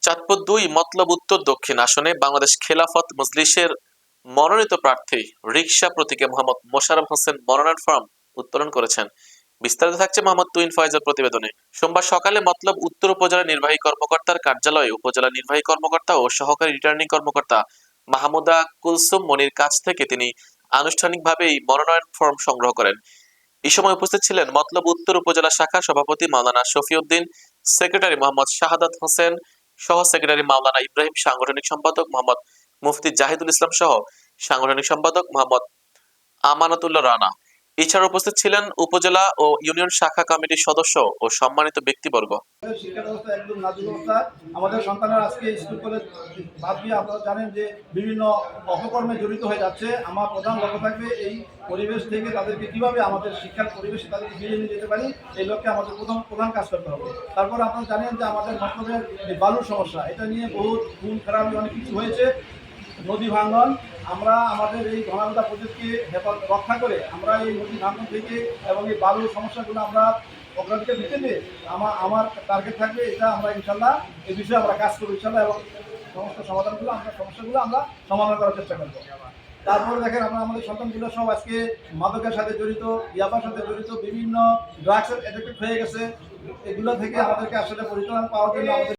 চাঁদপুর ২ মতলব উত্তর দক্ষিণ আসনে বাংলাদেশ খেলাফত মজলিসের মনোনীত প্রার্থী রিকশা প্রতীকে মোহাম্মদ মোশাররফ হোসেন মনোনয়ন ফরম উত্তোলন করেছেন। বিস্তারিত থাকছে মোহাম্মদ তুইন ফয়েজের প্রতিবেদনে। সোমবার সকালে মতলব উত্তর উপজেলা নির্বাহী কর্মকর্তার কার্যালয়ে উপজেলা নির্বাহী কর্মকর্তা ও সহকারী রিটার্নিং কর্মকর্তা মাহমুদা কুলসুম মনির কাছ থেকে তিনি আনুষ্ঠানিকভাবে এই মনোনয়ন ফরম সংগ্রহ করেন। এই সময় উপস্থিত ছিলেন মতলব উত্তর উপজেলা শাখার সভাপতি মাওলানা শফিউদ্দিন, সেক্রেটারি মোহাম্মদ শাহাদাত হোসেন, সহ সেক্রেটারি মাওলানা ইব্রাহিম, সাংগঠনিক সম্পাদক মোহাম্মদ মুফতি জাহিদুল ইসলাম সহ সাংগঠনিক সম্পাদক মোহাম্মদ আমানতুল্লাহ রানা। এছাড়া উপস্থিত ছিলেন উপজেলা ও ইউনিয়ন শাখা কমিটির সদস্য ও সম্মানিত ব্যক্তিবর্গ। শিক্ষা ব্যবস্থা একদম নাজুক অবস্থা। আমাদের সন্তানরা আজকে স্কুল কলেজ বাদ দিয়ে আপনারা জানেন যে বিভিন্ন অপকর্মে জড়িত হয়ে যাচ্ছে। আমার প্রধান লক্ষ্য থাকবে এই পরিবেশ থেকে তাদেরকে কিভাবে আমাদের শিক্ষার পরিবেশে তাদেরকে ফিরিয়ে নিয়ে যেতে পারি, এই লক্ষ্যে আমাদের প্রধান কাজ করতে হবে। তারপর আপনারা জানেন যে আমাদের মতলবের এই বালুর সমস্যা, এটা নিয়ে বহুত খুন খারাপি অনেক কিছু হয়েছে, নদী ভাঙন। আমরা আমাদের এই ঘনাঘটা প্রজেক্টকে রক্ষা করে আমরা এই নদী ভাঙন থেকে এবং এই বালুর সমস্যাগুলো আমরা অগ্রাধিকার ভিত্তিতে আমার টার্গেট থাকবে এটা, আমরা ইনশাল্লাহ এই বিষয়ে আমরা কাজ করবো ইনশাল্লাহ, এবং সমস্ত সমস্যাগুলো আমরা সমাধান করার চেষ্টা করবো। তারপরে দেখেন আমরা আমাদের সন্তানগুলো সব আজকে মাদকের সাথে জড়িত, ইয়াবার সাথে জড়িত, বিভিন্ন ড্রাগসের অ্যাডিক্টেড হয়ে গেছে। এগুলো থেকে আমাদেরকে আসলে পরিত্রাণ পাওয়ার জন্য আমাদের